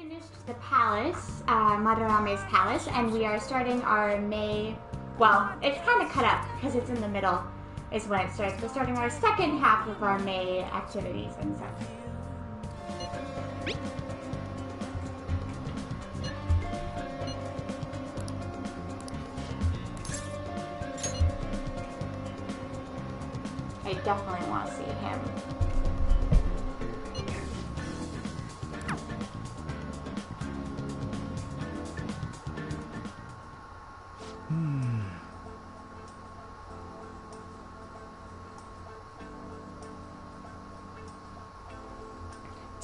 Finished the palace, Madarame's palace, and we are starting our May, well, it's kind of cut up because it's in the middle is when it starts. We're starting our second half of our May activities and stuff. I definitely want to see him.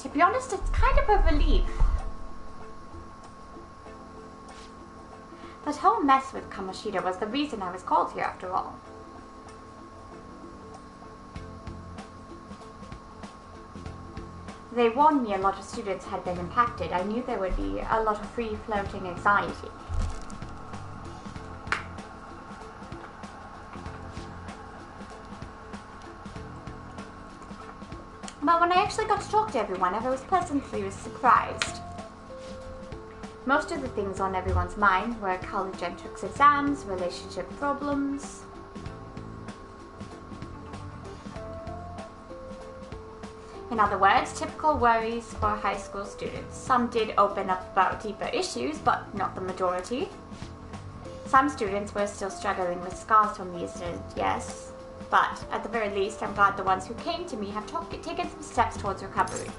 To be honest, it's kind of a relief. That whole mess with Kamoshida was the reason I was called here after all. They warned me a lot of students had been impacted. I knew there would be a lot of free-floating anxiety. But when I actually got to talk to everyone, I was pleasantly surprised. Most of the things on everyone's mind were college entrance exams, relationship problems. In other words, typical worries for high school students. Some did open up about deeper issues, but not the majority. Some students were still struggling with scars from the incident, yes. But, at the very least, I'm glad the ones who came to me have taken some steps towards recovery.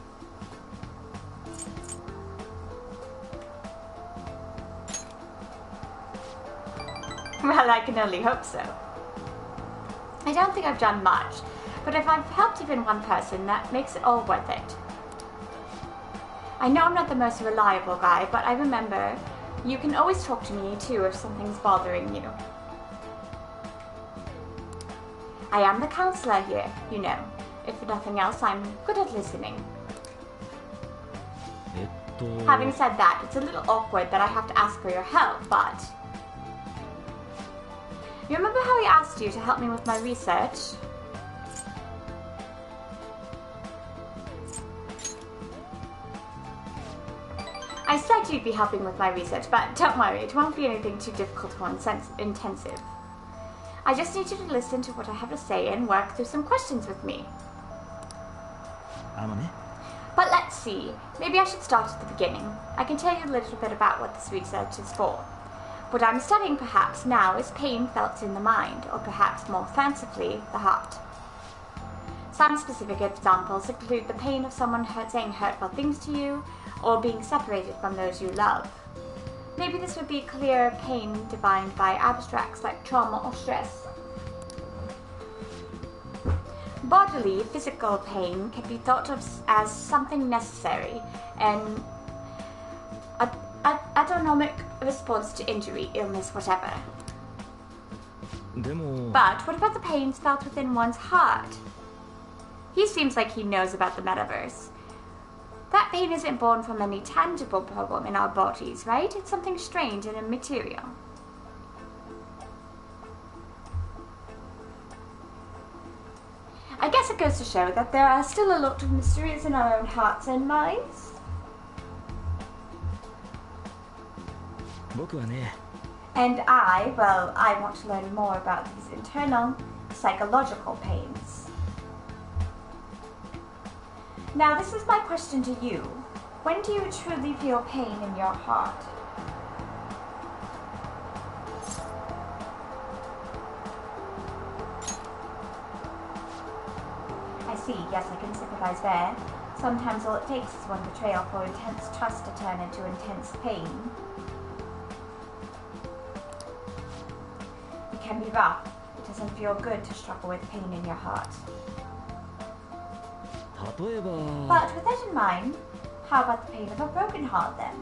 Well, I can only hope so. I don't think I've done much, but if I've helped even one person, that makes it all worth it. I know I'm not the most reliable guy, but I remember you can always talk to me too if something's bothering you. I am the councillor here, you know. If for nothing else, I'm good at listening. Having said that, it's a little awkward that I have to ask for your help, but... You remember how I asked you to help me with my research? I said you'd be helping with my research, but don't worry, it won't be anything too difficult or intensive. I just need you to listen to what I have to say and work through some questions with me. But let's see, maybe I should start at the beginning. I can tell you a little bit about what this research is for. What I'm studying perhaps now is pain felt in the mind, or perhaps more fancifully, the heart. Some specific examples include the pain of someone saying hurtful things to you, or being separated from those you love. Maybe this would be clear pain defined by abstracts like trauma or stress. Bodily, physical pain can be thought of as something necessary, an autonomic response to injury, illness, whatever. But what about the pains felt within one's heart? He seems like he knows about the metaverse. That pain isn't born from any tangible problem in our bodies, right? It's something strange and immaterial. I guess it goes to show that there are still a lot of mysteries in our own hearts and minds. And I want to learn more about these internal psychological pains. Now, this is my question to you. When do you truly feel pain in your heart? I see, yes, I can sympathize there. Sometimes all it takes is one betrayal for intense trust to turn into intense pain. It can be rough. It doesn't feel good to struggle with pain in your heart. But with that in mind, how about the pain of a broken heart then?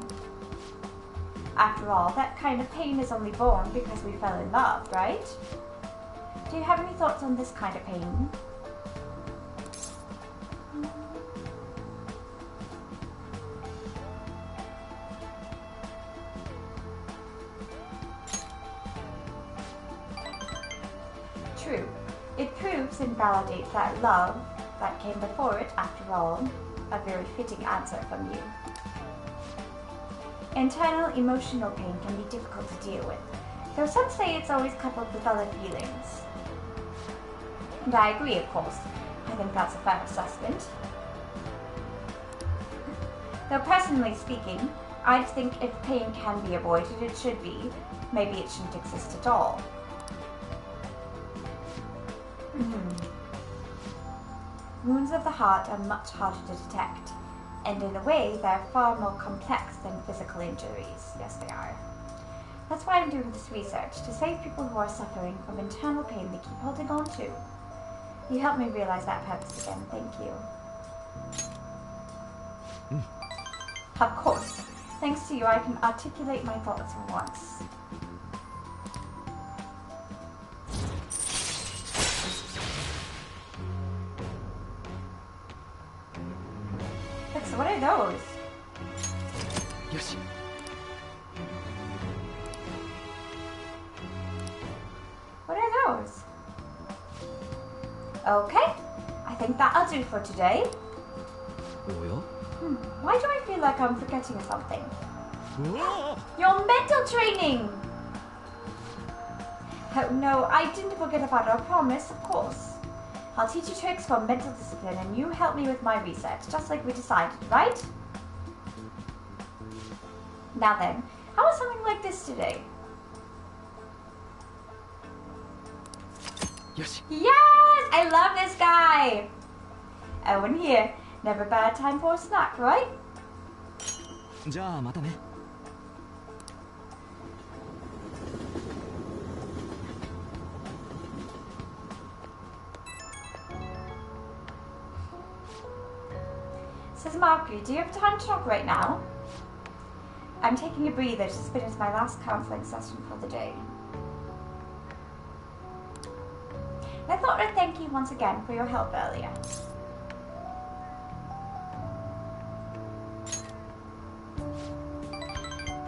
After all, that kind of pain is only born because we fell in love, right? Do you have any thoughts on this kind of pain? True. It proves and validates that love that came before it, after all, a very fitting answer from you. Internal emotional pain can be difficult to deal with, though some say it's always coupled with other feelings. And I agree, of course. I think that's a fair assessment. Though personally speaking, I'd think if pain can be avoided, it should be. Maybe it shouldn't exist at all. Wounds of the heart are much harder to detect, and in a way they're far more complex than physical injuries. Yes, they are. That's why I'm doing this research, to save people who are suffering from internal pain they keep holding on to. You helped me realize that purpose again, thank you. Of course. Thanks to you, I can articulate my thoughts for once. So what are those? Yoshi. What are those? Okay, I think that'll do for today. Why do I feel like I'm forgetting something? Your mental training! Oh no, I didn't forget about our promise, of course. I'll teach you tricks for mental discipline and you help me with my research, just like we decided, right? Now then, how was something like this today? Yoshi. Yes! I love this guy! Oh, and here, never a bad time for a snack, right? じゃあまたね。Says Marky, do you have time to talk right now? I'm taking a breather to finish my last counselling session for the day. I thought I'd thank you once again for your help earlier.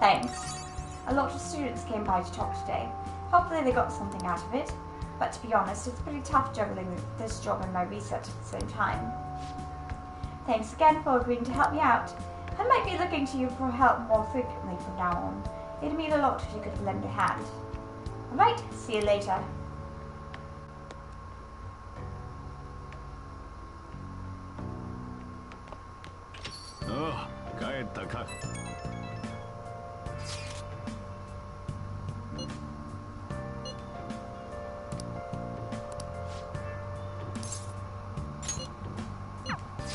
Thanks. A lot of students came by to talk today. Hopefully they got something out of it. But to be honest, it's pretty tough juggling this job and my research at the same time. Thanks again for agreeing to help me out. I might be looking to you for help more frequently from now on. It'd mean a lot if you could lend a hand. Alright, see you later. Oh, 帰ったか。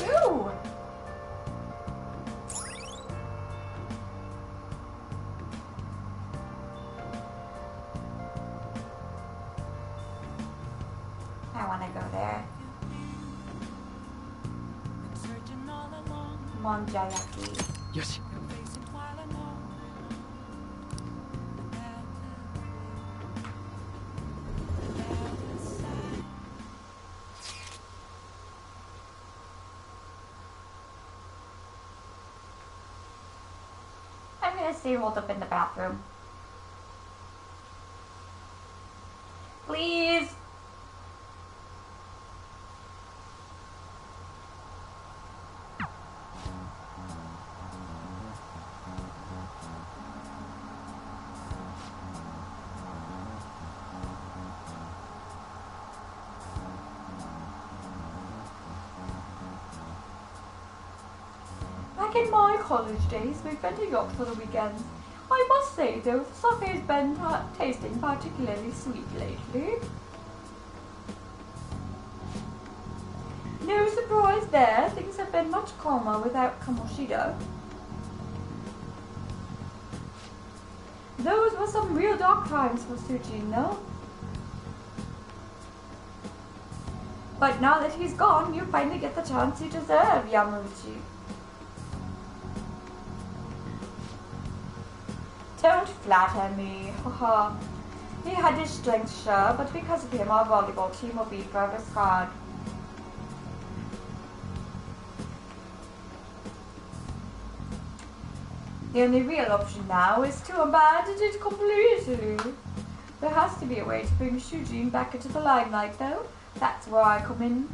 Ooh! I want to go there. Monjayaki. Yoshi. I'm gonna stay rolled up in the bathroom. Please! Back in my college days, we went to York for the weekend. I must say, though, the sake has been tasting particularly sweet lately. No surprise there, things have been much calmer without Kamoshida. Those were some real dark times for Sujin, though. But now that he's gone, you finally get the chance you deserve, Yamauchi. Don't flatter me, haha. He had his strengths, sure, but because of him our volleyball team will be forever scarred. The only real option now is to abandon it completely. There has to be a way to bring Shujin back into the limelight, though. That's where I come in.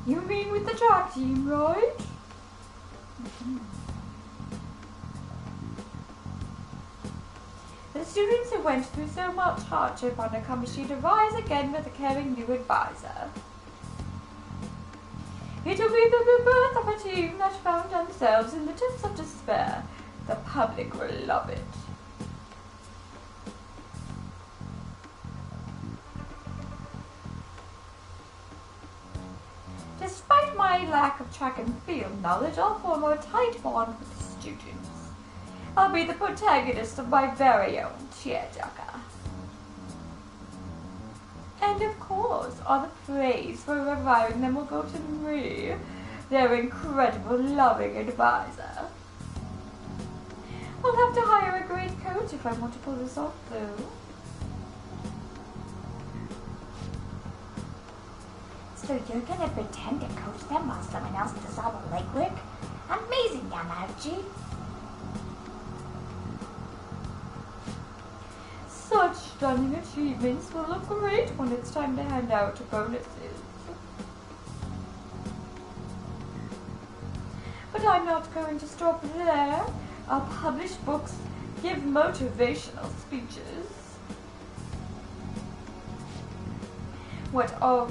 You mean with the track team, right? The students who went through so much hardship on a commission to rise again with a caring new advisor. It will be the rebirth of a team that found themselves in the depths of despair. The public will love it. Despite my lack of track and field knowledge, I'll form a tight bond with the students. I'll be the protagonist of my very own tearjerker. And of course, all the praise for reviving them will go to me, their incredible loving advisor. I'll have to hire a great coach if I want to pull this off, though. So you're gonna pretend to coach them while someone else does all the legwork? Amazing, Yamaguchi! Such stunning achievements will look great when it's time to hand out bonuses. But I'm not going to stop there. I'll publish books, give motivational speeches. What about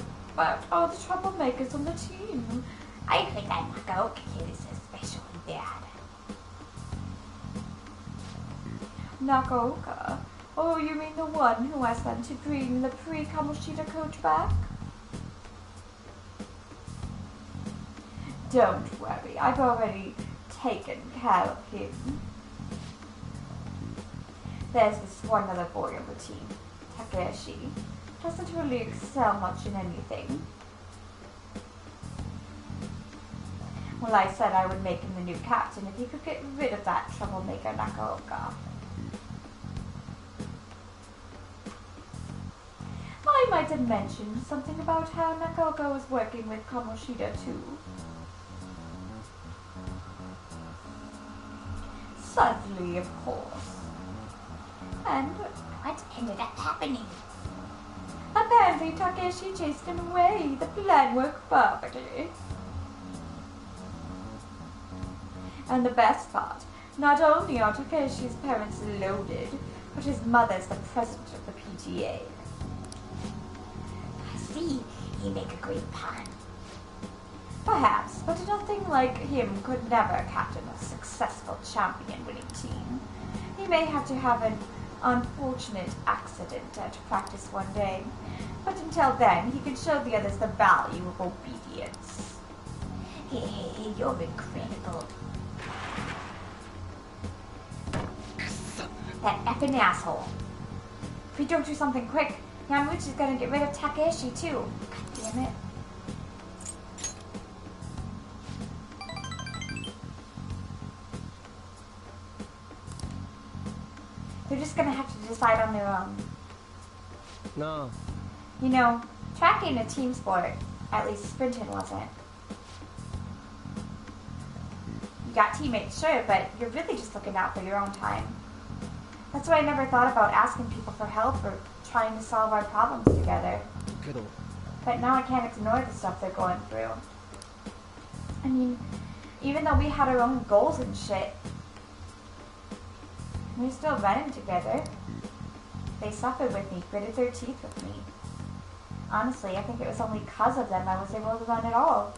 all the troublemakers on the team? I think that Nakaoka kid is especially bad. Nakaoka? Oh, you mean the one who asked them to bring the pre-Kamoshida coach back? Don't worry, I've already taken care of him. There's this one other boy on the team, Takeshi. Doesn't really excel much in anything. Well, I said I would make him the new captain if he could get rid of that troublemaker Nakaoka. I might have mentioned something about how Nakaoka was working with Kamoshida too. Suddenly, of course. And what ended up happening? Apparently, Takeshi chased him away. The plan worked perfectly. And the best part, not only are Takeshi's parents loaded, but his mother's the president of the PTA. I see, you make a great pawn. Perhaps, but nothing like him could never captain a successful champion-winning team. He may have to have an unfortunate accident at practice one day, but until then, he can show the others the value of obedience. Hey, you're incredible. That effing asshole. If we don't do something quick, Yamauchi's gonna get rid of Takeshi too. God damn it. They're just gonna have to decide on their own. No. You know, track ain't a team sport. At least sprinting wasn't. You got teammates, sure, but you're really just looking out for your own time. That's why I never thought about asking people for help or trying to solve our problems together. But now I can't ignore the stuff they're going through. I mean, even though we had our own goals and shit, we're still running together. They suffered with me, gritted their teeth with me. Honestly, I think it was only because of them I was able to run at all.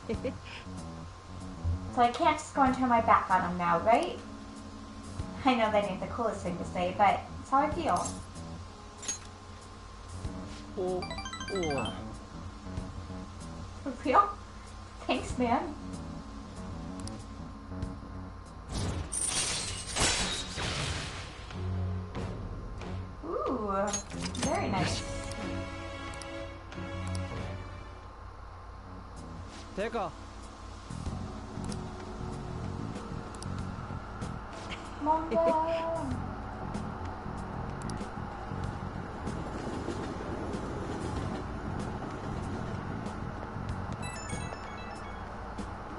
So I can't just go and turn my back on them now, right? I know that ain't the coolest thing to say, but it's how I feel. Oh. For real? Thanks, man. Ooh, very nice. てか Manga.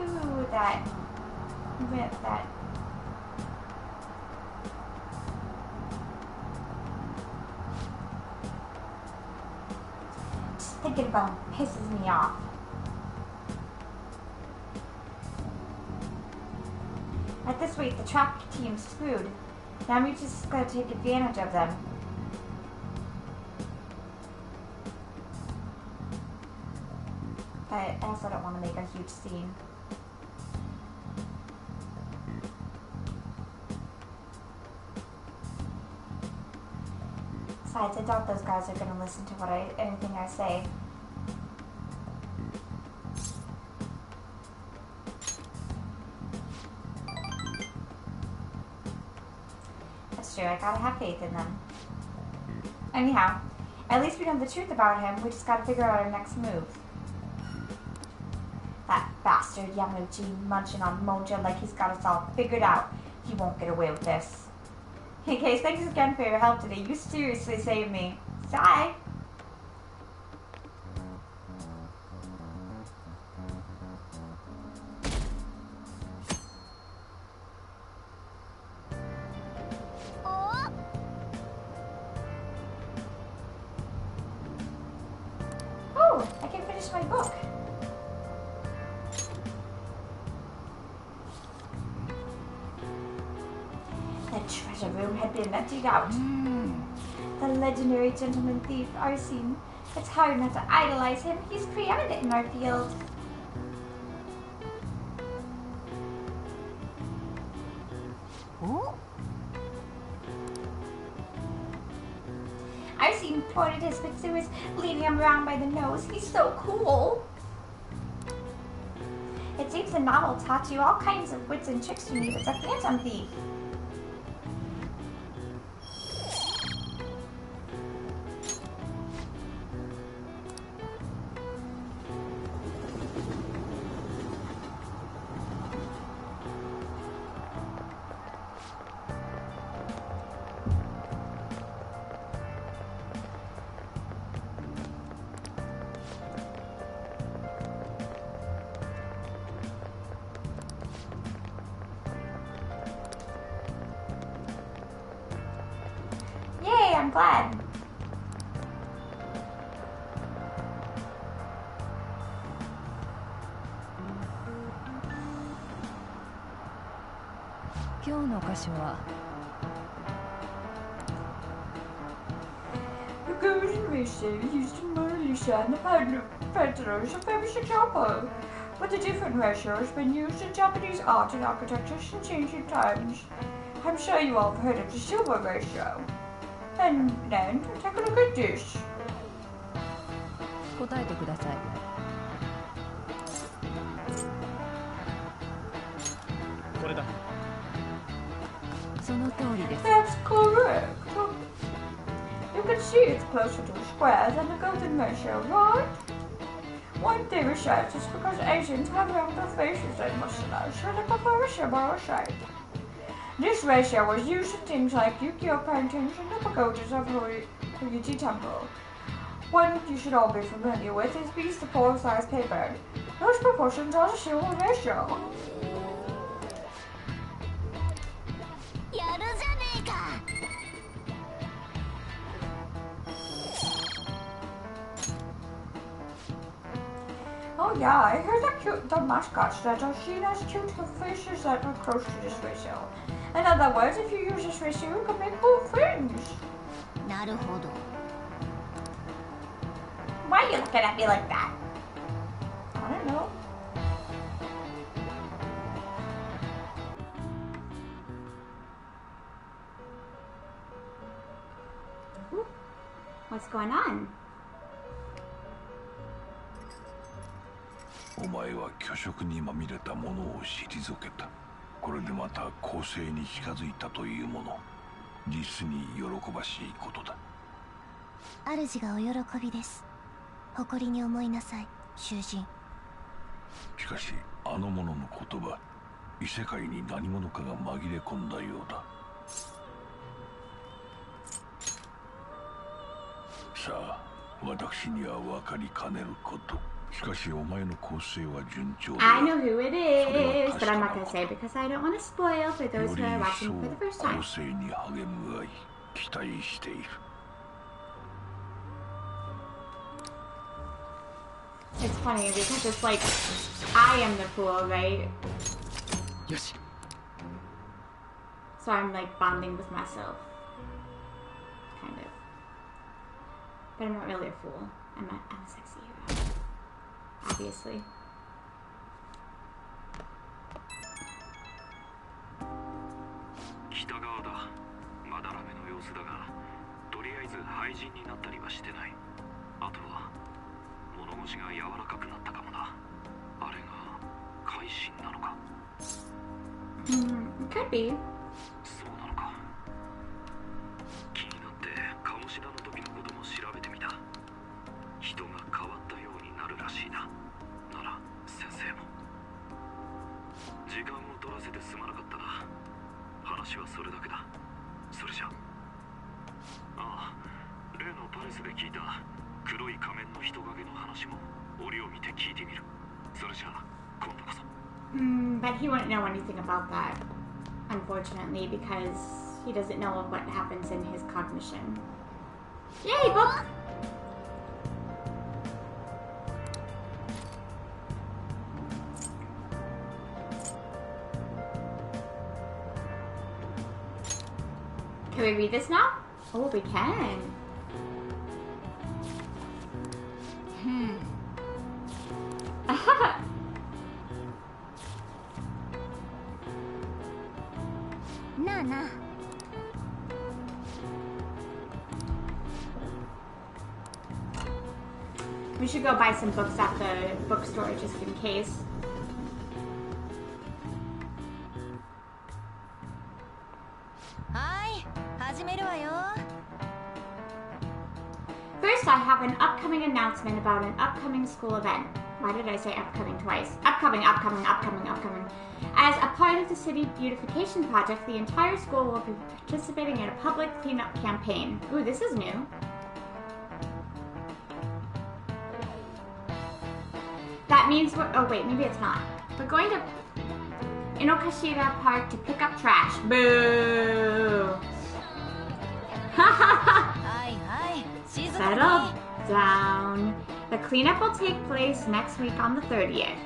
Ooh, that. Rip that. Just thinking about him pisses me off. At this rate, the trap team's screwed. Now we just gotta take advantage of them. I also don't want to make a huge scene. Besides, I doubt those guys are going to listen to anything I say. That's true, I gotta have faith in them. Anyhow, at least we know the truth about him. We just gotta figure out our next move. That bastard Yamuchi munching on Mojo like he's got us all figured out. He won't get away with this. Hey Case, thanks again for your help today. You seriously saved me. Bye. Oh, I can finish my book. The treasure room had been emptied out. The legendary gentleman thief, Arsene. It's hard not to idolize him. He's preeminent in our field. Arsene ported his pursuers, leading him around by the nose. He's so cool. It seems the novel taught you all kinds of wits and tricks you need as a phantom thief. Yay, I'm glad. The golden ratio used in Mona Lisa and the Pantheros of famous example. But a different ratio has been used in Japanese art and architecture since ancient times. I'm sure you all have heard of the silver ratio. And then, take a look at this. 答えてください。これだ。その通りです。 That's correct. You can see it's closer to a square than the golden ratio, right? One theory says it's because Asians have rounder faces than Westerners, so they prefer a similar shape. This ratio was used in things like Yu-Gi-Oh paintings and the pagodas of Ryuji Temple. One you should all be familiar with is Beast the Polar-Sized Paper. Those proportions are the silver ratio. Oh yeah, I heard that the mascots that are seen as cute have faces that are close to this ratio. In other words, if you use this ratio, you can make cool friends. なるほど。 Why are you looking at me like that? I don't know. Ooh, what's going on? お前は虚飾にまみれたものを退けた。これでまた公正に近づいたというもの。実に喜ばしいことだ。主がお喜びです。誇りに思いなさい、囚人。しかしあの者の言葉、異世界に何者かが紛れ込んだようだ。さあ、私には分かりかねること。しかしお前の構成は順調だ。 I know who it is, but I'm not going to say because I don't want to spoil for those who are watching for the first time. 構成に励むがいい。期待している。 It's funny because it's like I am the fool, right? よし。So I'm like bonding with myself. Kind of. But I'm not really a fool. I'm a sexy hero. Obviously. 北側だ。まだらめの様子だが、とりあえず廃人になったりはしてない。あとは物腰が柔らかくなったかもな。あれが改心なのか。Could be. そうなのか。気になって鴨志田の時のことも調べてみた。人が変わったようになるらしいな。なら先生も。時間を取らせてすまなかったな。話はそれだけだ。それじゃ。ああ、例のパレスで聞いた黒い仮面の人影の話も折を見て聞いてみる。それじゃあ今度こそ。But he wouldn't know anything about that, unfortunately, because he doesn't know what happens in his cognition. Yay, book! Can we read this now? Oh, we can. Nah. We should go buy some books at the bookstore just in case. First, I have an upcoming announcement about an upcoming school event. Why did I say upcoming twice? Upcoming. As a part of the city beautification project, the entire school will be participating in a public cleanup campaign. Ooh, this is new. That means we're, oh wait, maybe it's not. We're going to Inokashira Park to pick up trash. Boo! Settle down. The cleanup will take place next week on the 30th.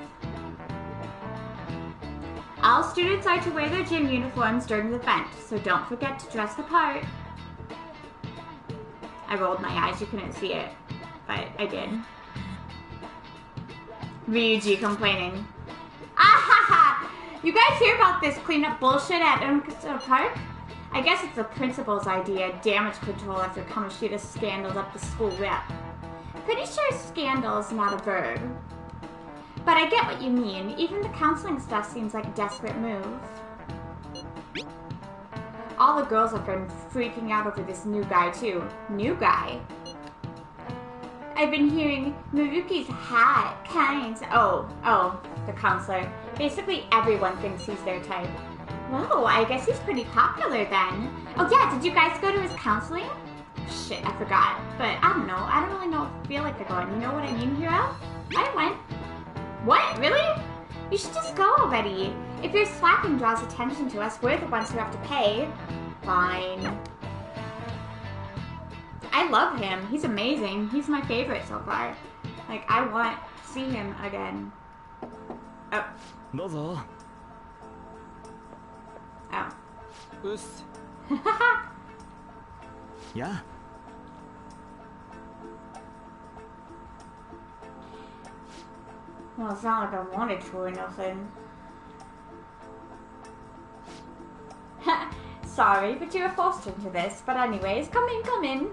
All students are to wear their gym uniforms during the event, so don't forget to dress the part. I rolled my eyes, you couldn't see it, but I did. Ryuji complaining. Ahaha! You guys hear about this cleanup bullshit at Untitled Park? I guess it's the principal's idea, damage control after Kamoshida's scandaled up the school rep. Pretty sure scandal is not a verb. But I get what you mean. Even the counseling stuff seems like a desperate move. All the girls have been freaking out over this new guy too. New guy? I've been hearing Miyuki's hat, kinds. Oh, the counselor. Basically everyone thinks he's their type. Well, I guess he's pretty popular then. Oh yeah, did you guys go to his counseling? Shit, I forgot. But I don't know. I don't really feel like they're going. You know what I mean, Hero? I went. What? Really? You should just go already. If your slapping draws attention to us, we're the ones who have to pay. Fine. I love him. He's amazing. He's my favorite so far. Like, I want to see him again. Oh. どうぞ。Oh. うっす。や。Well, it's not like I wanted to or nothing. Sorry, but you were forced into this. But anyways, come in.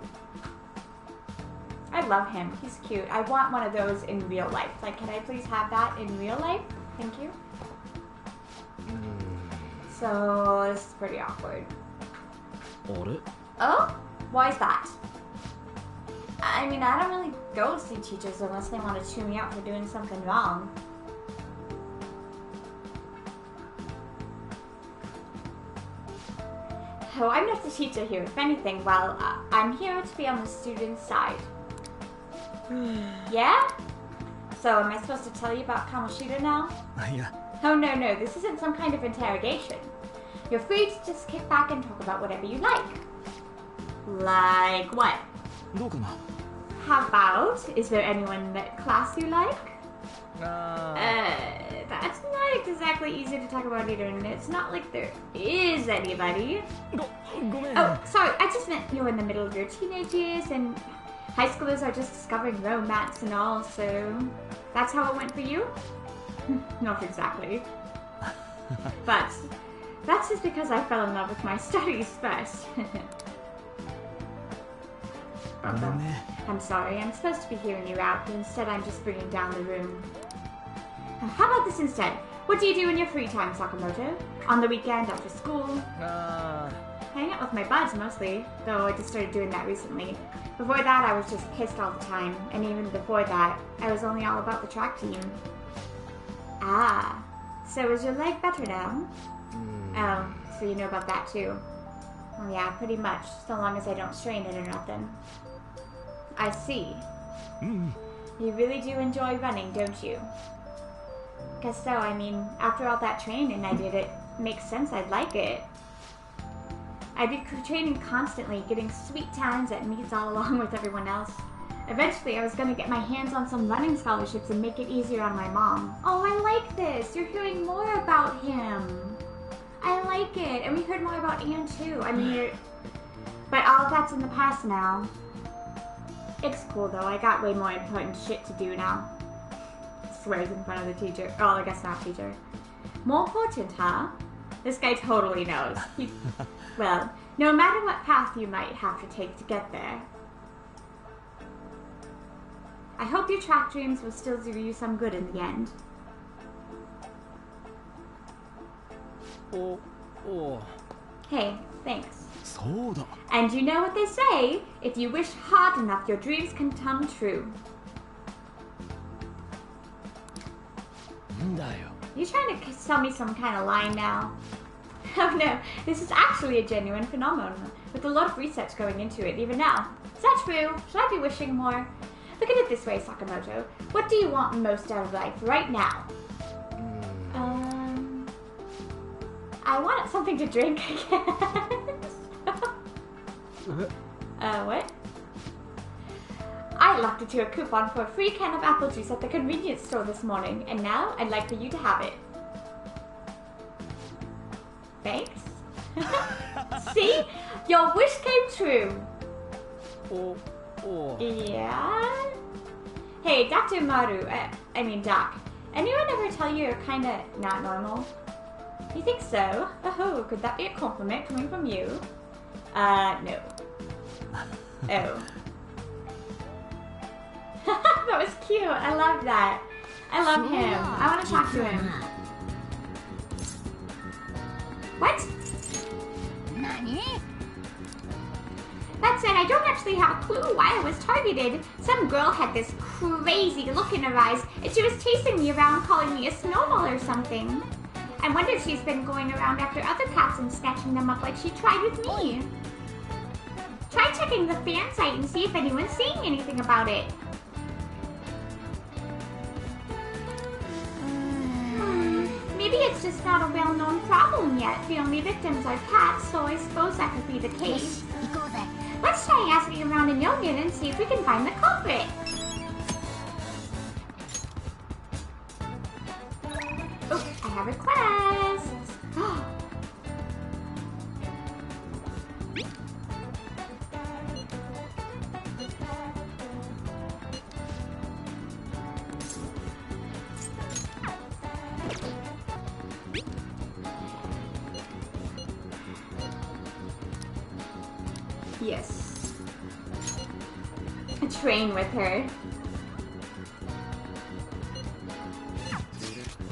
I love him. He's cute. I want one of those in real life. Like, can I please have that in real life? Thank you. So, this is pretty awkward. Oh? Why is that? I mean, I don't really go see teachers unless they want to chew me out for doing something wrong. Oh, I'm not the teacher here. If anything, well, I'm here to be on the student's side. Yeah? So, am I supposed to tell you about Kamoshida now? Yeah. Oh, no, this isn't some kind of interrogation. You're free to just kick back and talk about whatever you like. Like what? どうかな。 How about, is there anyone in that class you like? That's not exactly easy to talk about either, and it's not like there is anybody. ごめん Oh, sorry, I just meant you're in the middle of your teenage years, and high schoolers are just discovering romance and all, so that's how it went for you? Not exactly. But that's just because I fell in love with my studies first. ごめんね I'm sorry, I'm supposed to be hearing you out, but instead I'm just bringing down the room. How about this instead? What do you do in your free time, Sakamoto? On the weekend, after school? あ Hang out with my buds mostly, though I just started doing that recently. Before that, I was just pissed all the time, and even before that, I was only all about the track team. Ah, so is your leg better now? Oh, so you know about that too. Oh yeah, pretty much, so long as I don't strain it or nothing. I see. うん You really do enjoy running, don't you? Guess so, I mean, after all that training I did, it makes sense I'd like it. I'd be training constantly, getting sweet times at meets all along with everyone else. Eventually, I was going to get my hands on some running scholarships and make it easier on my mom. Oh, I like this! You're hearing more about him! I like it! And we heard more about Anne, too. I mean, but all of that's in the past now. It's cool, though. I got way more important shit to do now. Swears in front of the teacher. Oh, I guess not teacher. More important, huh? This guy totally knows. Well, no matter what path you might have to take to get there, I hope your track dreams will still do you some good in the end. おお Hey, thanks. そうだ And you know what they say? If you wish hard enough, your dreams can come true. んだよ You trying to tell me some kind of line now? Oh no, this is actually a genuine phenomenon, with a lot of research going into it even now. Is that true? Should I be wishing more? Look at it this way, Sakamoto. What do you want most out of life right now? I want something to drink, I guess. What? I locked into a coupon for a free can of apple juice at the convenience store this morning, and now I'd like for you to have it. Thanks. See? Your wish came true. おお Yeah? Hey, Dr. Maru, I mean Doc, anyone ever tell you you're kinda not normal? You think so? Oh, could that be a compliment coming from you? No. Oh. That was cute. I love that. I love him. I want to talk to him. What? 何 That said, I don't actually have a clue why I was targeted. Some girl had this crazy look in her eyes, and she was chasing me around calling me a snowball or something. I wonder if she's been going around after other cats and snatching them up like she tried with me. Try checking the fan site and see if anyone's saying anything about it. Maybe it's just not a well-known problem yet. The only victims are cats, so I suppose that could be the よ case. し行こうぜ Let's try asking around in Yogen and see if we can find the culprit. Oh, I have requests. Yes. Train with her.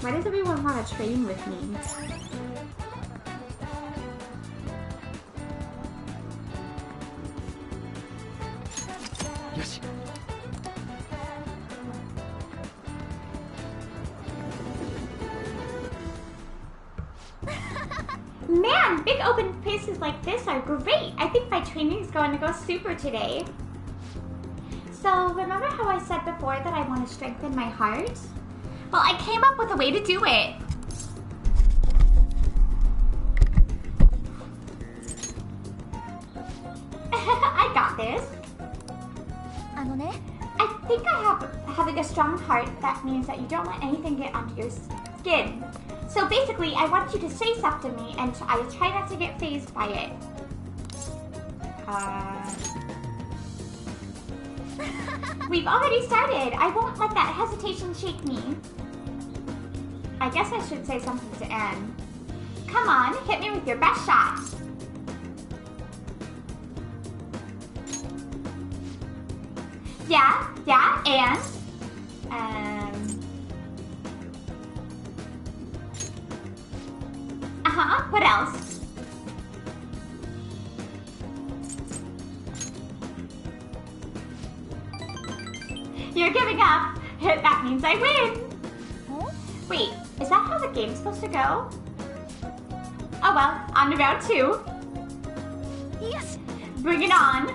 Why does everyone want to train with me?よし Man, big open spaces like this are great. I think my training is going to go super today. So, remember how I said before that I want to strengthen my heart? Well, I came up with a way to do it. I got this. あのね I think having a strong heart, that means that you don't let anything get under your skin. So basically, I want you to say stuff to me, and I try not to get fazed by it. We've already started. I won't let that hesitation shake me. I guess I should say something to Anne. Come on, hit me with your best shot. Yeah, and? What else? You're giving up. That means I win. Wait, is that how the game's supposed to go? Oh well, on to round 2. Yes. Bring it on.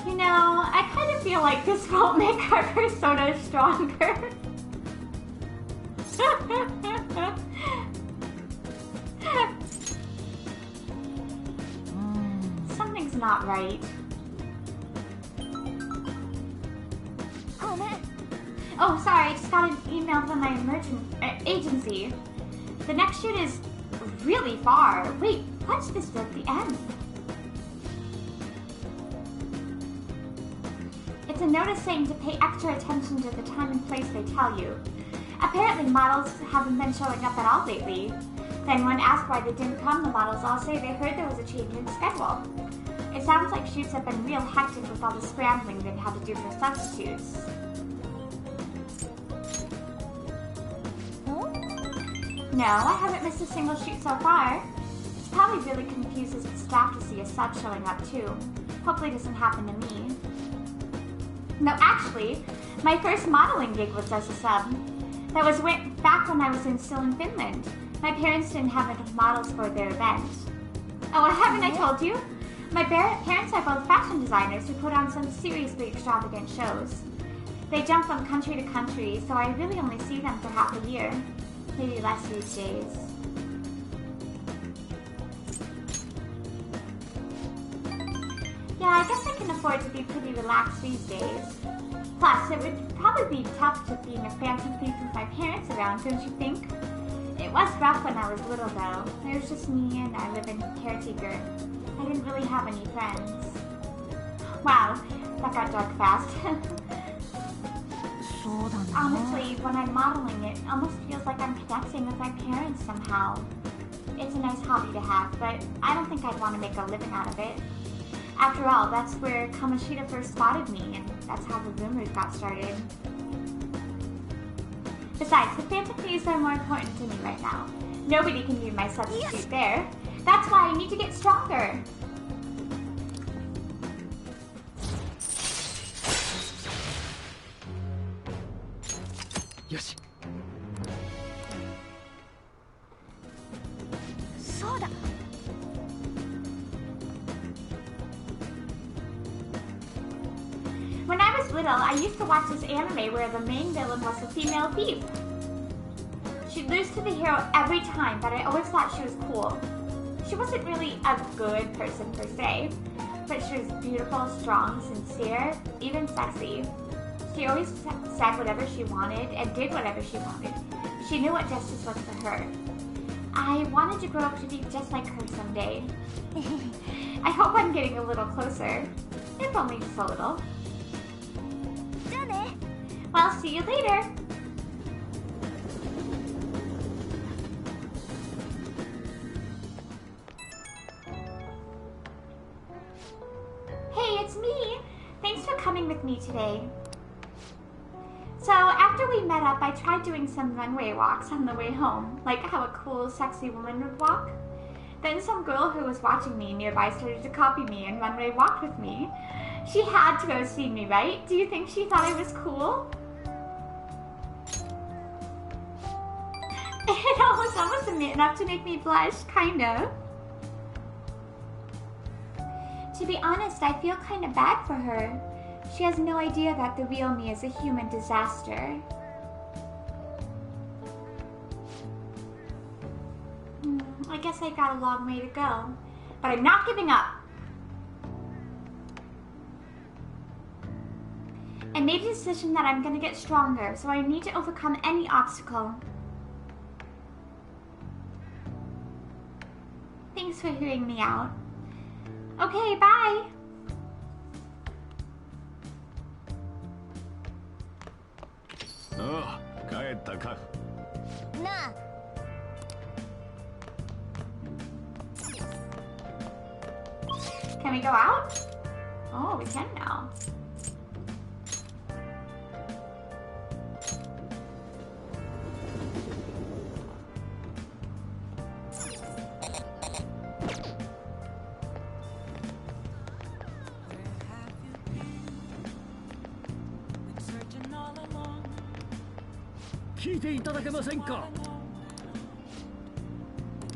You know, I kind of feel like this won't make our persona stronger. Something's not right. Oh, sorry, I just got an email from my agency. The next shoot is really far. Wait, what's this at the end? It's a notice saying to pay extra attention to the time and place they tell you. Apparently models haven't been showing up at all lately. Then when asked why they didn't come, the models all say they heard there was a change in schedule. It sounds like shoots have been real hectic with all the scrambling they've had to do for substitutes. No, I haven't missed a single shoot so far. This probably really confuses the staff to see a sub showing up too. Hopefully it doesn't happen to me. No, actually, my first modeling gig was as a sub. That was back when I was still in Finland. My parents didn't have enough models for their event. Oh, haven't I told you? My parents are both fashion designers who put on some seriously extravagant shows. They jump from country to country, so I really only see them for half a year. Maybe less these days. Yeah, I guess I can afford to be pretty relaxed these days. Plus, it would probably be tough just being a fancy thief with my parents around, don't you think? It was rough when I was little, though. There was just me and our living caretaker. I didn't really have any friends. Wow, that got dark fast. Honestly, when I'm modeling, it almost feels like I'm connecting with my parents somehow. It's a nice hobby to have, but I don't think I'd want to make a living out of it. After all, that's where Kamoshida first spotted me, and that's how the rumors got started. Besides, the fantasies are more important to me right now. Nobody can be my substitute there. That's why I need to get stronger. Yoshi. When I was little, I used to watch this anime where the main villain was a female thief. She'd lose to the hero every time, but I always thought she was cool. She wasn't really a good person per se, but she was beautiful, strong, sincere, even sexy. She always said whatever she wanted and did whatever she wanted. She knew what justice was for her. I wanted to grow up to be just like her someday. I hope I'm getting a little closer, if only just a little. Well, see you later. Hey, it's me. Thanks for coming with me today. So, after we met up, I tried doing some runway walks on the way home, like how a cool, sexy woman would walk. Then some girl who was watching me nearby started to copy me and runway walk with me. She had to go see me, right? Do you think she thought I was cool? It was almost enough to make me blush, kind of. To be honest, I feel kind of bad for her. She has no idea that the real me is a human disaster. I guess I got a long way to go, but I'm not giving up. I made a decision that I'm gonna get stronger, so I need to overcome any obstacle. Thanks for hearing me out. Okay, bye! Oh, 帰ったか。なあ Can we go out? Oh, we can now. Searching all along. 聞いていただけませんか。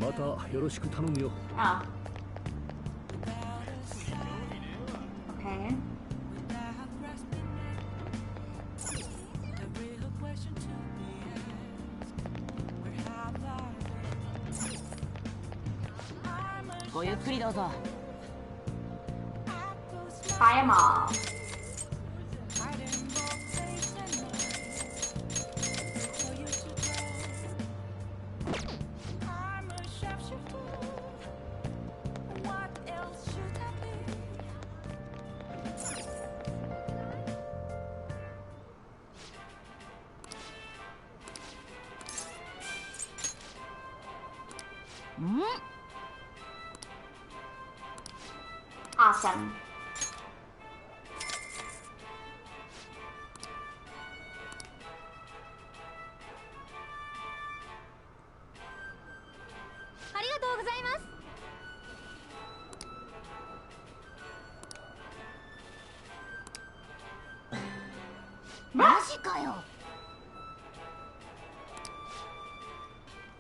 またよろしく頼むよ。Oh. Okay. The real question to be asked. Where have I? ごゆっくりどうぞ。 Buy them all. Awesome.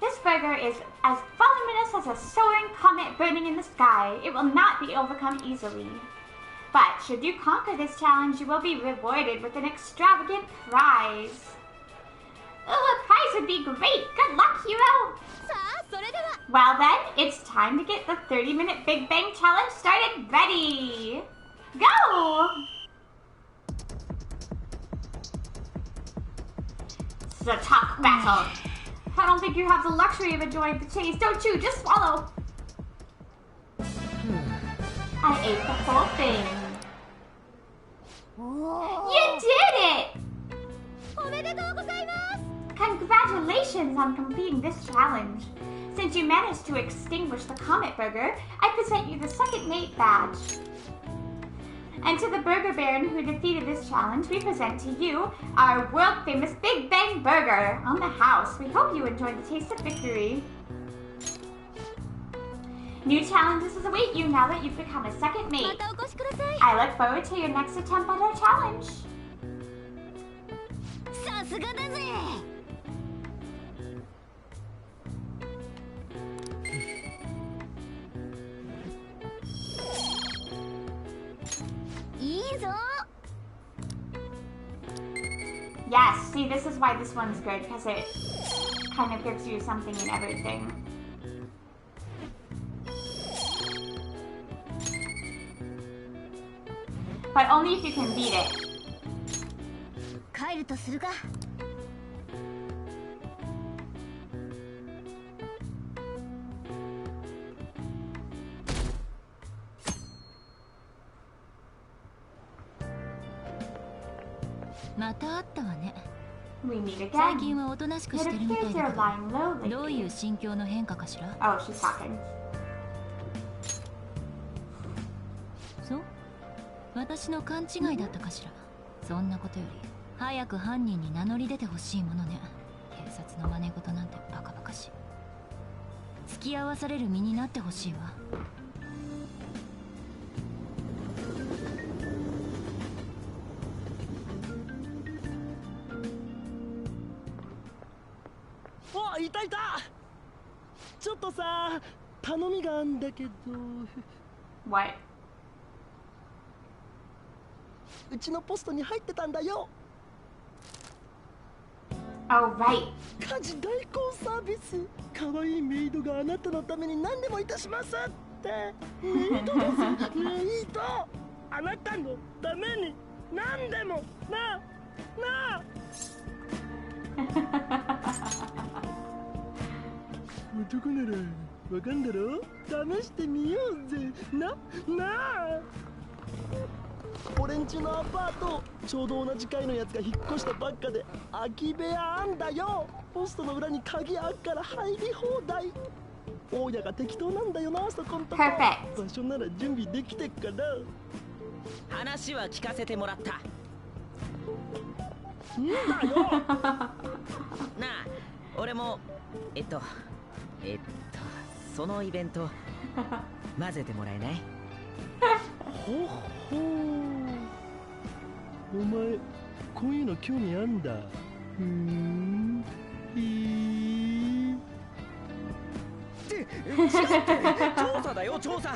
This burger is as voluminous as a soaring comet burning in the sky. It will not be overcome easily. But should you conquer this challenge, you will be rewarded with an extravagant prize. Oh, a prize would be great. Good luck, hero. Well then, it's time to get the 30-minute Big Bang Challenge started. Ready. Go! This is a tough battle. I don't think you have the luxury of enjoying the chase, don't you? Just swallow. I ate the whole thing. You did it! Congratulations on completing this challenge. Since you managed to extinguish the Comet Burger, I present you the second mate badge. And to the Burger Baron who defeated this challenge, we present to you our world-famous Big Bang Burger on the house. We hope you enjoyed the taste of victory. New challenges await you now that you've become a second mate. I look forward to your next attempt at our challenge. Yes, see, this is why this one's good, because it kind of gives you something and everything. But only if you can beat it. We meet again. 最近はおとなしく It してるみた appears いだ you're けど lying low どうい lately. う心境の変化かしら Oh, she's talking. そう私の勘違いだったかしらそんなことより早く犯人に名乗り出てほしいものね警察の真似事なんてバカバカしい付き合わされる身になってほしいわお、いたいた。ちょっとさ、頼みがあんだけど。What? うちのポストに入ってたんだよ。Oh, right. 家事代行サービス。可愛いメイドがあなたのために何でもいたしますって。メイドです。メイド。あなたのために何でもなあ男ならわかんだろ。試してみようぜなあ。俺んちのアパートちょうど同じ階のやつが引っ越したばっかで空き部屋あんだよ。ポストの裏に鍵あっから入り放題。大家が適当なんだよな、そこんとこ。Perfect. 場所なら準備できてっから。話は聞かせてもらった。んだよなあ、俺もそのイベント混ぜてもらえない？ほほお前こういうの興味あんだ。調査だよ、調査。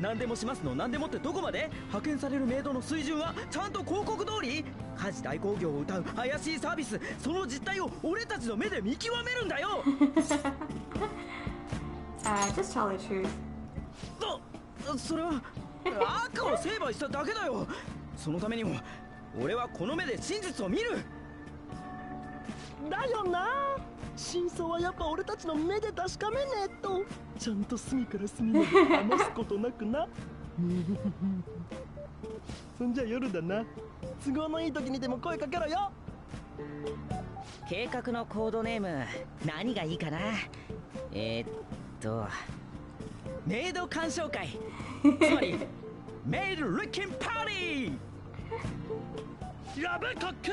何でもしますの何でもってどこまで？派遣されるメイドの水準はちゃんと広告通り？家事代行業を謳う怪しいサービス、その実態を俺たちの目で見極めるんだよ。Just tell the truth. それは赤を成敗しただけだよ。そのためにも俺はこの目で真実を見る。だよな。真相はやっぱ俺たちの目で確かめねえと。ちゃんと隅から隅まで余すことなくな。そんじゃ夜だな。都合のいい時にでも声かけろよ。計画のコードネーム何がいいかな。メイド鑑賞会、つまりメイドルッキンパーティー。やべかっけ。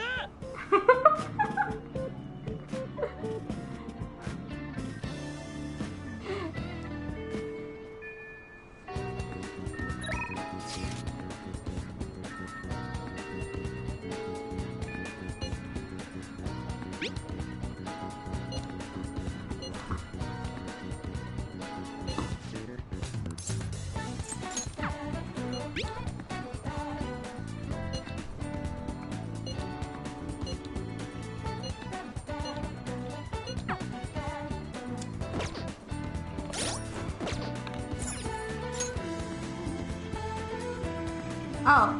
Oh.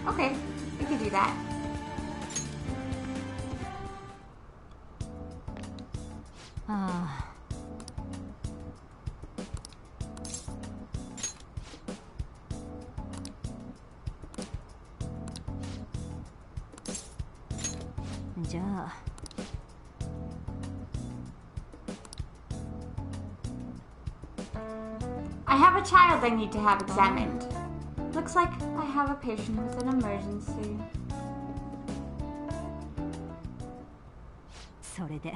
Okay, we could do that. Ah. じゃあ I have a child I need to have examined. Looks like I have a patient with an emergency. それで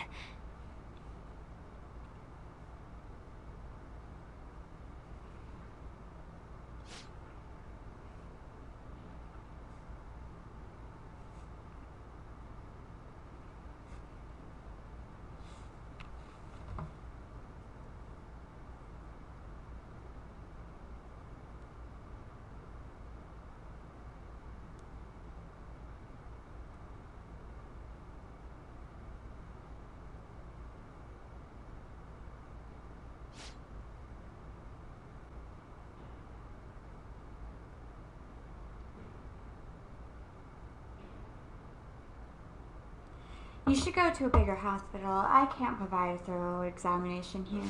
You should go to a bigger hospital. I can't provide a thorough examination here.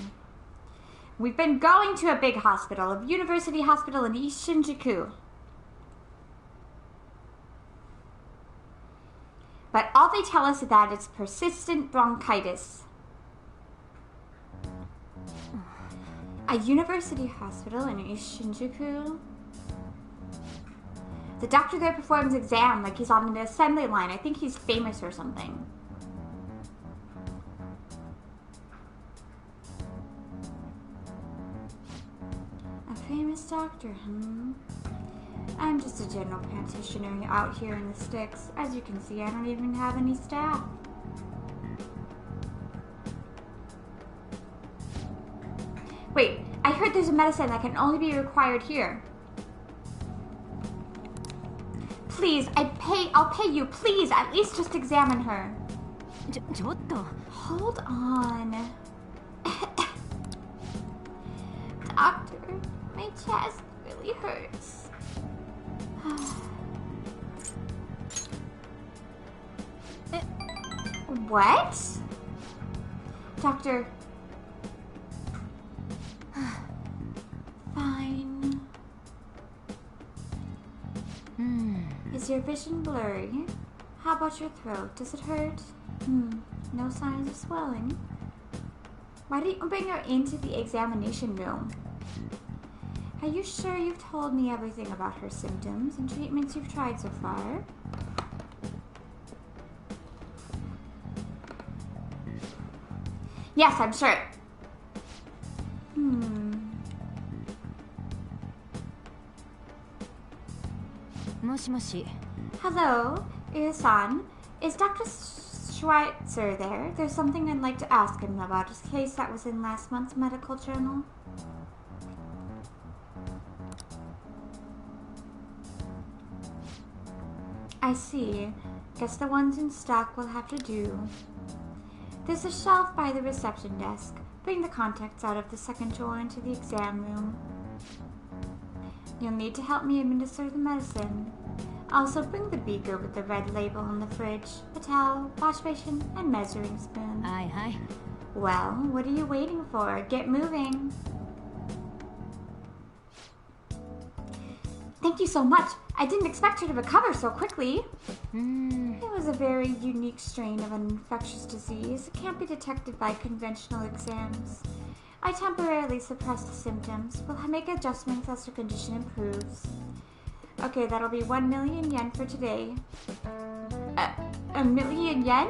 We've been going to a big hospital, a university hospital in East Shinjuku. But all they tell us is that it's persistent bronchitis. A university hospital in East Shinjuku? The doctor there performs exam like he's on an assembly line. I think he's famous or something. A famous doctor, I'm just a general practitioner out here in the sticks. As you can see, I don't even have any staff. Wait, I heard there's a medicine that can only be required here. Please, I'll pay you. Please, at least just examine her. ちょっと Hold on. Doctor, my chest really hurts. What? Doctor. Fine. Is your vision blurry? How about your throat? Does it hurt? No signs of swelling. Why didn't you bring her into the examination room? Are you sure you've told me everything about her symptoms and treatments you've tried so far? Yes, I'm sure. Hello, Ira-san. Is Dr. Schweitzer there? There's something I'd like to ask him about his case that was in last month's medical journal. I see. Guess the ones in stock will have to do. There's a shelf by the reception desk. Bring the contents out of the second drawer into the exam room. You'll need to help me administer the medicine. Also bring the beaker with the red label on the fridge, a towel, wash basin, and measuring spoon. Aye, aye. Well, what are you waiting for? Get moving. Thank you so much. I didn't expect her to recover so quickly. It was a very unique strain of an infectious disease. It can't be detected by conventional exams. I temporarily suppress the symptoms. We'll make adjustments as her condition improves. Okay, that'll be 1 million yen for today. A million yen?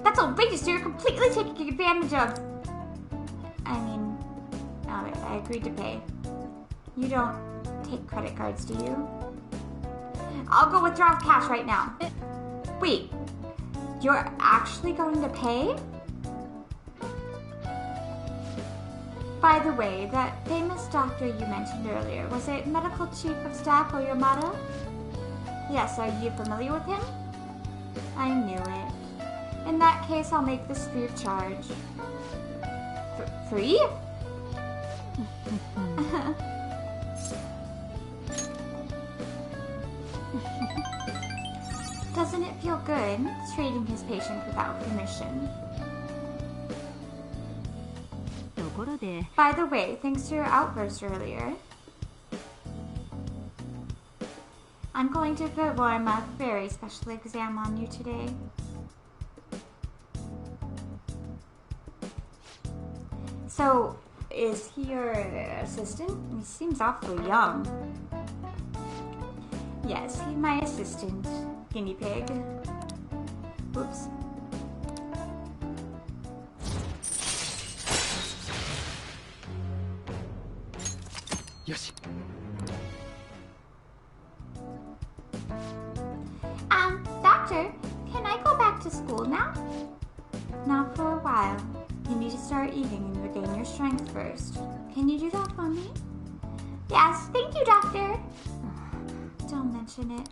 That's outrageous. You're completely taking advantage of... I mean, alright, I agreed to pay. You don't take credit cards, do you? I'll go withdraw cash right now. Wait, you're actually going to pay? By the way, that famous doctor you mentioned earlier, was it Medical Chief of Staff Oyamada? Yes, are you familiar with him? I knew it. In that case, I'll make this free of charge. Free? Doesn't it feel good, treating his patient without permission? By the way, thanks to your outburst earlier, I'm going to perform a very special exam on you today. So, is he your assistant? He seems awfully young. Yes, he's my assistant, guinea pig. Whoops. Yoshi. Doctor, can I go back to school now? Not for a while. You need to start eating and regain your strength first. Can you do that for me? Yes, thank you, Doctor. Don't mention it.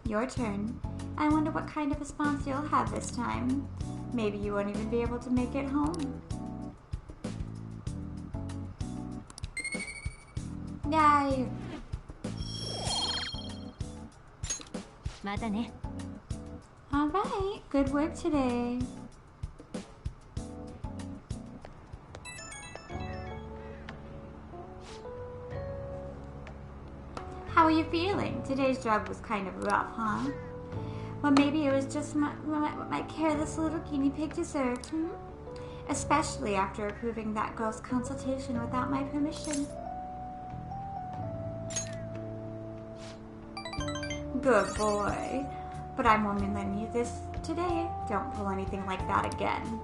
Your turn. I wonder what kind of response you'll have this time. Maybe you won't even be able to make it home. Yay! Alright, good work today. How are you feeling? Today's job was kind of rough, huh? Well, maybe it was just what my careless little guinea pig deserved, Especially after approving that girl's consultation without my permission. Good boy. But I'm only letting you this today. Don't pull anything like that again.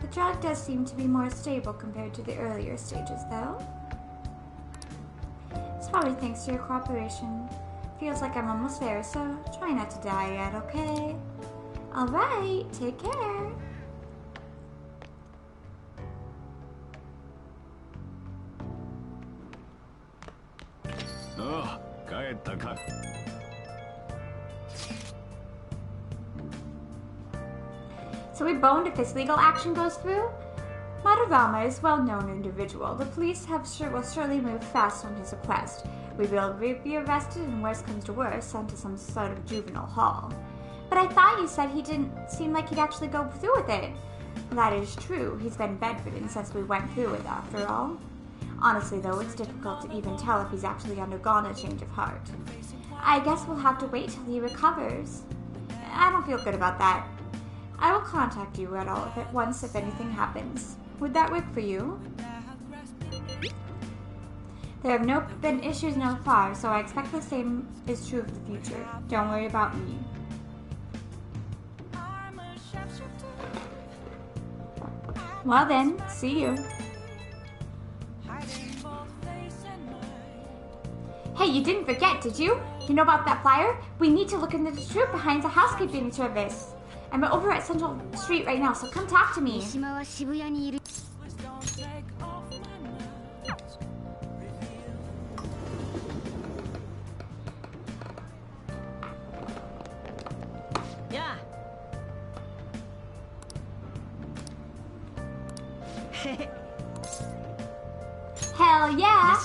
The drug does seem to be more stable compared to the earlier stages, though. It's probably thanks to your cooperation. Feels like I'm almost there, so try not to die yet, okay? Alright, take care. Oh, 帰ったか。So we boned if this legal action goes through? Madarama is a well-known individual. The police will surely move fast on his request. We will be arrested and, worst comes to worst, sent to some sort of juvenile hall. But I thought you said he didn't seem like he'd actually go through with it. That is true. He's been bedridden since we went through it, after all. Honestly, though, it's difficult to even tell if he's actually undergone a change of heart. I guess we'll have to wait till he recovers. I don't feel good about that. I will contact you at once if anything happens. Would that work for you? There have been issues so far, so I expect the same is true of the future. Don't worry about me. Well then, see you. Hey, you didn't forget, did you? You know about that flyer? We need to look into the truth behind the housekeeping service. I'm over at Central Street right now, so come talk to me. Yeah. Hell yeah!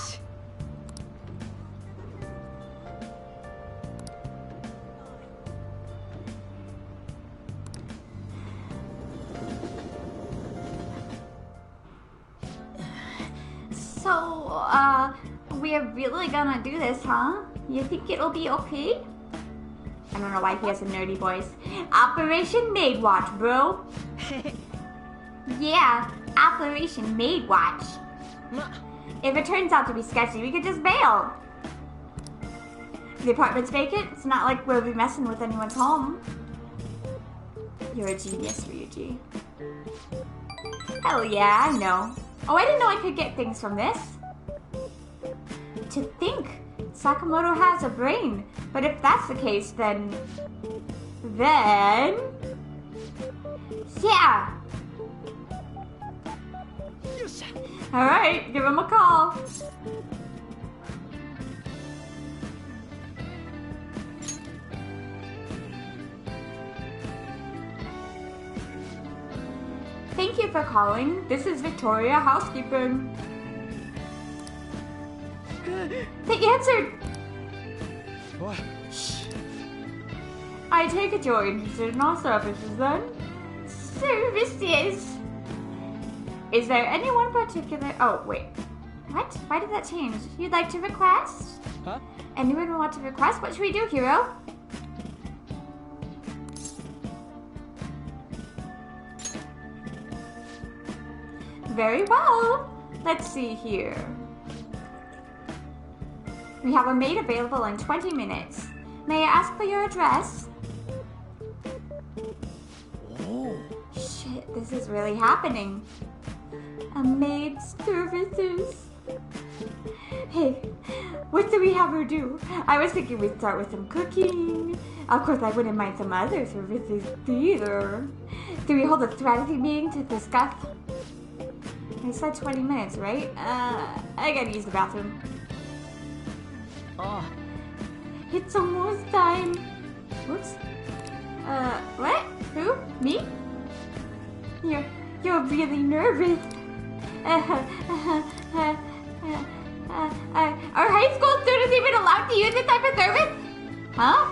So, we're really gonna do this, huh? You think it'll be okay? I don't know why he has a nerdy voice. Operation Maid Watch, bro. Yeah, Operation Maid Watch. If it turns out to be sketchy, we could just bail. The apartment's vacant. It's not like we'll be messing with anyone's home. You're a genius, Ryuji. Hell yeah, I know. Oh, I didn't know I could get things from this. To think, Sakamoto has a brain. But if that's the case, then... Yeah! Alright, give him a call. Thank you for calling. This is Victoria Housekeeping. They answered! What? Shh. I take it you're interested in our services then? Services? Is there anyone particular? Oh, wait. What? Why did that change? You'd like to request? Huh? Anyone want to request? What should we do, hero? Very well. Let's see here. We have a maid available in 20 minutes. May I ask for your address? Oh. Shit, this is really happening. A maid's services. Hey, what do we have her do? I was thinking we'd start with some cooking. Of course, I wouldn't mind some other services either. Do we hold a strategy meeting to discuss? I said 20 minutes, right? I gotta use the bathroom. Oh. It's almost time. Whoops. What? Who? Me? You're really nervous. Are high school students even allowed to use this type of service? Huh?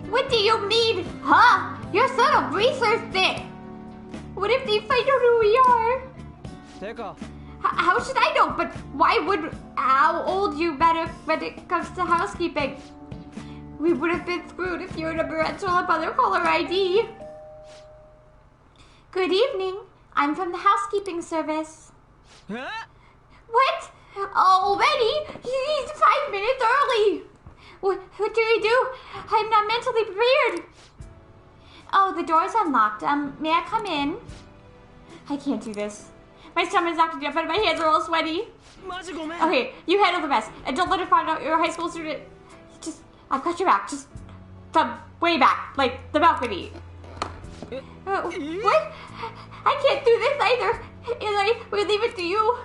What do you mean, huh? You're sort of research thick. What if they find out who we are? Teka. How should I know? But why would how old you better when it comes to housekeeping? We would have been screwed if you were to parental up on their caller ID. Good evening. I'm from the housekeeping service. Huh? What? Already? He's 5 minutes early. What do we do? I'm not mentally prepared. Oh, the door's unlocked. May I come in? I can't do this. My stomach's acting up and my hands are all sweaty. Okay, you handle the rest. And don't let her find out you're a high school student. I've got your back. Just come way back. Like the balcony. What? I can't do this either. We leave it to you.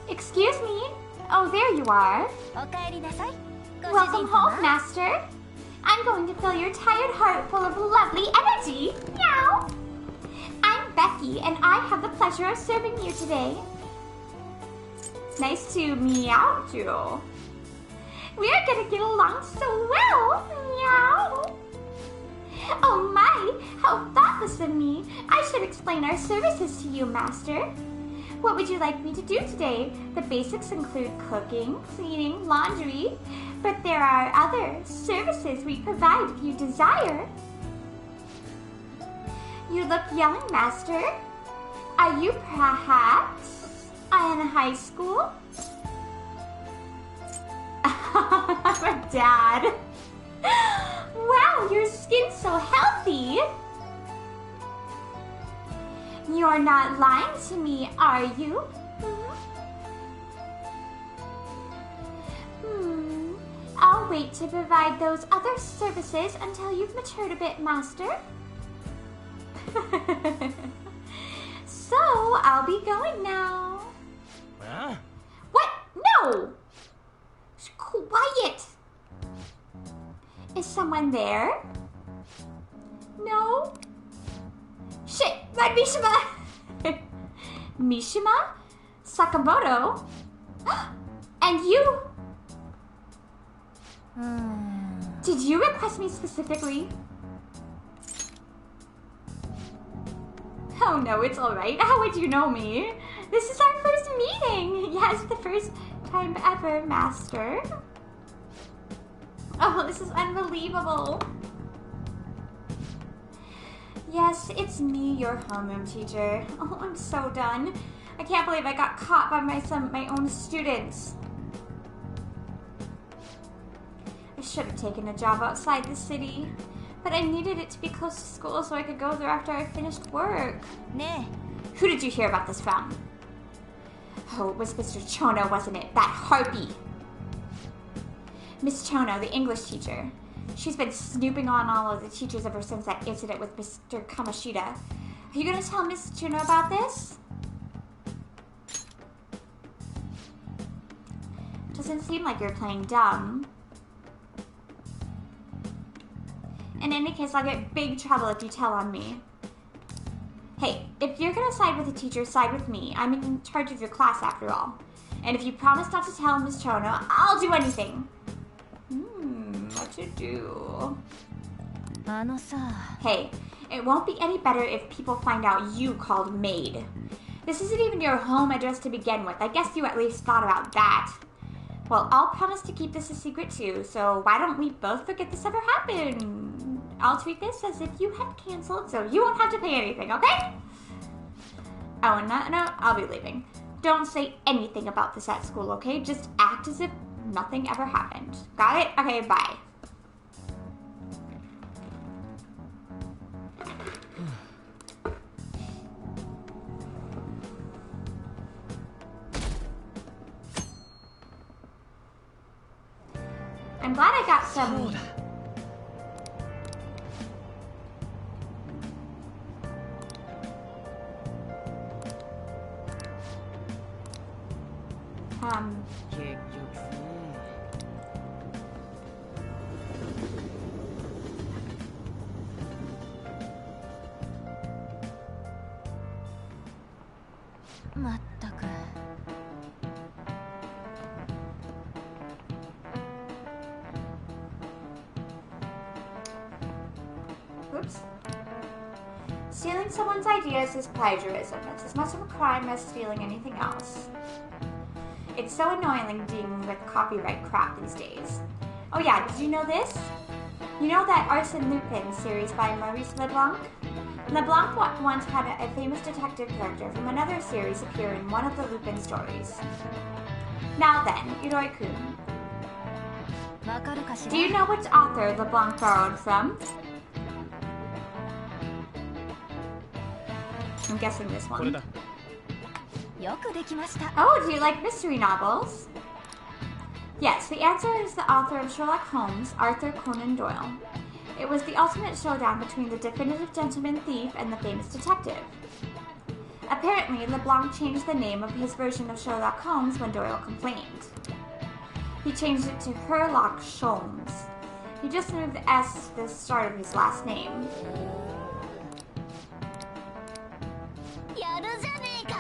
Excuse me. Oh, there you are. Welcome home, Master. I'm going to fill your tired heart full of lovely energy. Meow! I'm Becky, and I have the pleasure of serving you today. Nice to meow you. We're gonna get along so well. Meow! Oh my, how thoughtless of me. I should explain our services to you, Master. What would you like me to do today? The basics include cooking, cleaning, laundry, but there are other services we provide if you desire. You look young, Master. Are you perhaps in high school? I'm a dad. Wow, your skin's so healthy. You're not lying to me, are you? I'll wait to provide those other services until you've matured a bit, Master. So, I'll be going now. Huh? What? No! Quiet! Is someone there? No? Shit! My Mishima! Mishima? Sakamoto? And you? Did you request me specifically? Oh no, it's alright. How would you know me? This is our first meeting! Yes, the first time ever, Master. Oh, this is unbelievable. Yes, it's me, your homeroom teacher. Oh, I'm so done. I can't believe I got caught by my own students. I should have taken a job outside the city, but I needed it to be close to school so I could go there after I finished work. Ne. Who did you hear about this from? Oh, it was Mr. Chono, wasn't it? That harpy. Miss Chono, the English teacher. She's been snooping on all of the teachers ever since that incident with Mr. Kamoshida. Are you going to tell Miss Chono about this? Doesn't seem like you're playing dumb. In any case, I'll get big trouble if you tell on me. Hey, if you're going to side with the teacher, side with me. I'm in charge of your class after all. And if you promise not to tell Miss Chono, I'll do anything. What to do? Hey, it won't be any better if people find out you called maid. This isn't even your home address to begin with. I guess you at least thought about that. Well, I'll promise to keep this a secret too, so why don't we both forget this ever happened? I'll treat this as if you had canceled, so you won't have to pay anything, okay? Oh, and no, I'll be leaving. Don't say anything about this at school, okay? Just act as if nothing ever happened. Got it? Okay, bye. I'm glad I got some... Oops. Stealing someone's ideas is plagiarism. It's as much of a crime as stealing anything else. It's so annoying dealing with copyright crap these days. Oh yeah, did you know this? You know that Arsène Lupin series by Maurice Leblanc? Leblanc once had a famous detective character from another series appear in one of the Lupin stories. Now then, Iroi-kun, do you know which author Leblanc borrowed from? I'm guessing this one. Oh, do you like mystery novels? Yes, the answer is the author of Sherlock Holmes, Arthur Conan Doyle. It was the ultimate showdown between the definitive gentleman thief and the famous detective. Apparently, Leblanc changed the name of his version of Sherlock Holmes when Doyle complained. He changed it to Herlock Sholmes. He just moved the S to the start of his last name. やるじゃねえか。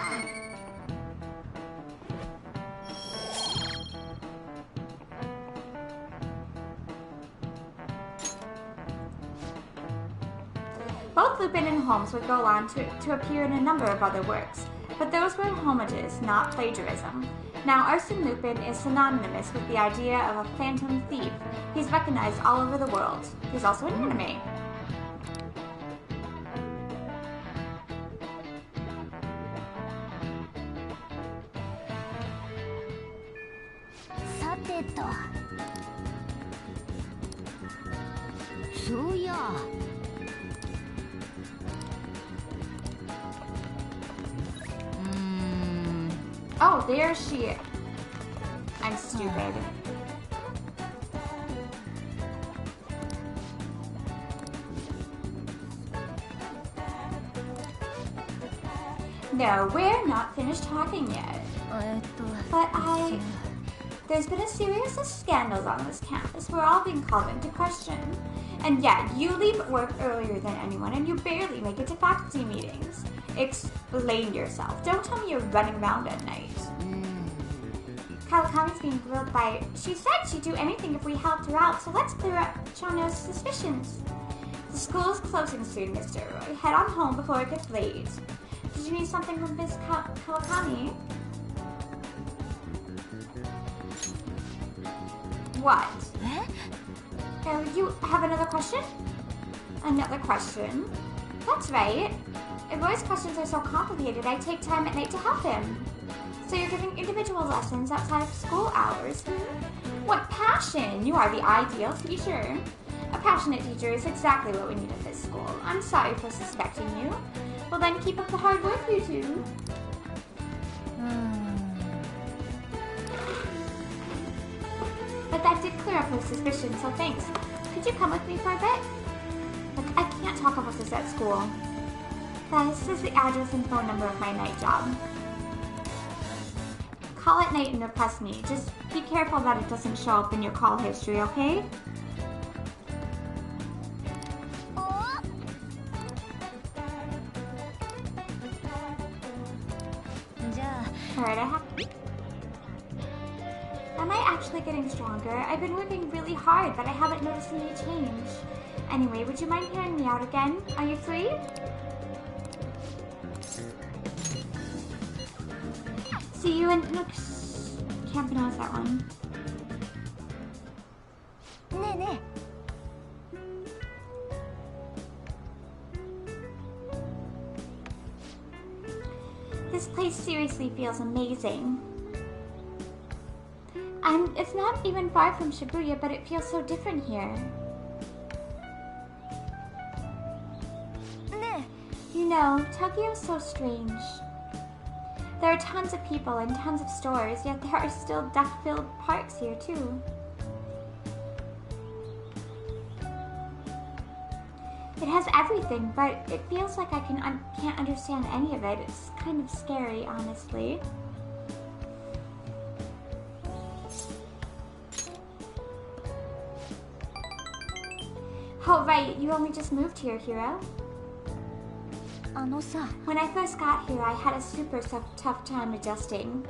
Both Lupin and Holmes would go on to appear in a number of other works, but those were homages, not plagiarism. Now, Arsène Lupin is synonymous with the idea of a phantom thief. He's recognized all over the world. There's also an anime. So yeah. Oh, there she is. I'm stupid. No, we're not finished talking yet. But there's been a series of scandals on this campus. We're all being called into question. And yet, you leave work earlier than anyone and you barely make it to faculty meetings. Explain yourself. Don't tell me you're running around at night. Kawakami's being grilled by... She said she'd do anything if we helped her out, so let's clear up Chono's suspicions. The school is closing soon, Mr. Roy. Head on home before it gets late. Did you need something from Miss Kawakami? What? You have another question? Another question? That's right. If Roy's questions are so complicated, I take time at night to help him. So you're giving individual lessons outside of school hours? What passion! You are the ideal teacher. A passionate teacher is exactly what we need at this school. I'm sorry for suspecting you. Well then, keep up the hard work, you two. But that did clear up her suspicion, so thanks. Could you come with me for a bit? Look, I can't talk about this at school. This is the address and phone number of my night job. Call at night and request me. Just be careful that it doesn't show up in your call history, okay? Alright, Am I actually getting stronger? I've been working really hard, but I haven't noticed any change. Anyway, would you mind hearing me out again? Are you free? See you in... Look, can't pronounce that one. This place seriously feels amazing. And it's not even far from Shibuya, but it feels so different here. You know, Tokyo's so strange. There are tons of people and tons of stores, yet there are still duck-filled parks here too. It has everything, but it feels like I can't understand any of it. It's kind of scary, honestly. Oh right, you only just moved here, Hiro. When I first got here, I had a super tough time adjusting.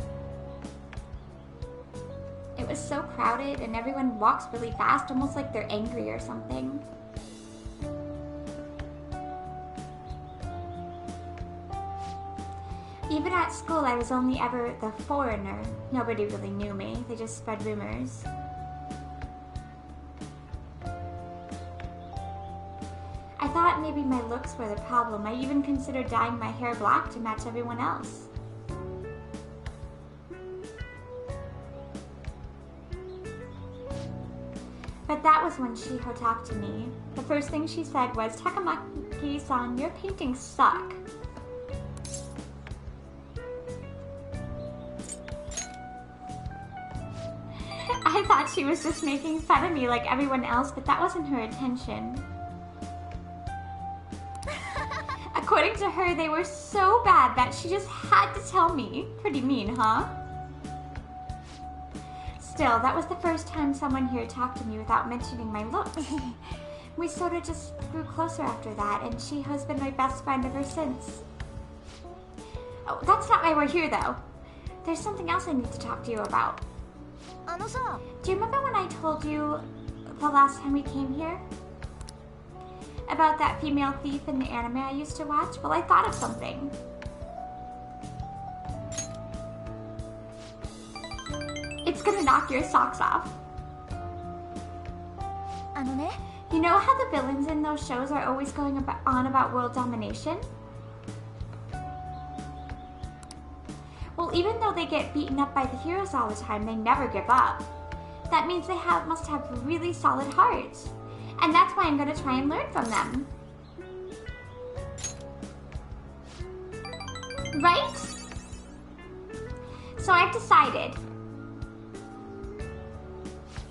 It was so crowded and everyone walks really fast, almost like they're angry or something. Even at school, I was only ever the foreigner. Nobody really knew me. They just spread rumors. I thought maybe my looks were the problem. I even considered dyeing my hair black to match everyone else. But that was when Shiho talked to me. The first thing she said was, "Takamaki-san, your paintings suck." I thought she was just making fun of me like everyone else, but that wasn't her intention. According to her, they were so bad that she just had to tell me. Pretty mean, huh? Still, that was the first time someone here talked to me without mentioning my looks. We sort of just grew closer after that, and she has been my best friend ever since. Oh, that's not why we're here, though. There's something else I need to talk to you about. Do you remember when I told you the last time we came here? About that female thief in the anime I used to watch? Well, I thought of something. It's gonna knock your socks off. You know how the villains in those shows are always going on about world domination? Well, even though they get beaten up by the heroes all the time, they never give up. That means they must have really solid hearts. And that's why I'm going to try and learn from them. Right? So I've decided.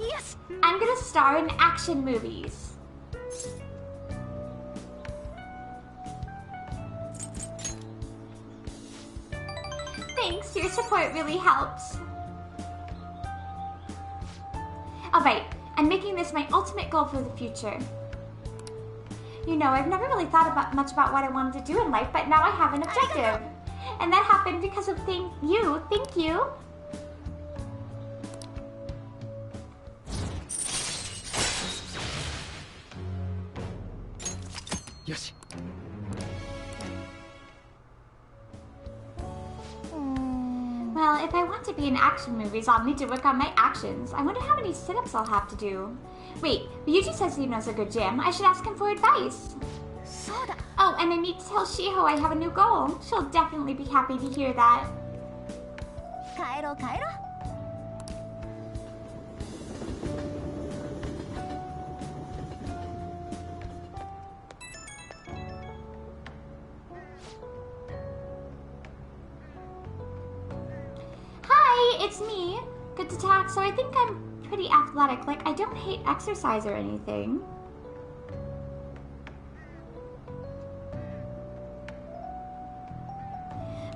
Yes! I'm going to star in action movies. Thanks, your support really helps. Alright, I'm making this my ultimate goal for the future. You know, I've never really thought much about what I wanted to do in life, but now I have an objective. And that happened because of thank you. Yoshi. Well, if I want to be in action movies, I'll need to work on my actions. I wonder how many sit-ups I'll have to do. Wait, Ryuji says he knows a good gym. I should ask him for advice. Oh, and I need to tell Shiho I have a new goal. She'll definitely be happy to hear that. Hi, it's me. Good to talk. So I think I'm pretty athletic. Like, I don't hate exercise or anything.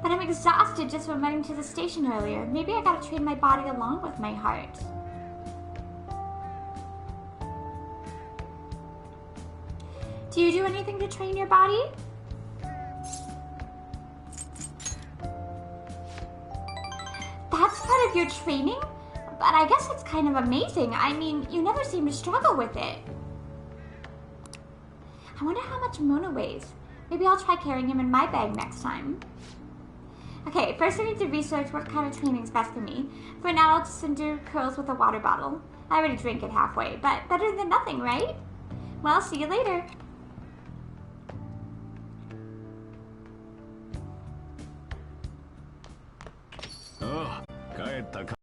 But I'm exhausted just from running to the station earlier. Maybe I gotta train my body along with my heart. Do you do anything to train your body? That's part of your training? But I guess it's kind of amazing. I mean, you never seem to struggle with it. I wonder how much Mona weighs. Maybe I'll try carrying him in my bag next time. Okay, first I need to research what kind of training is best for me. For now, I'll just do curls with a water bottle. I already drank it halfway, but better than nothing, right? Well, see you later. Oh, 帰ったか。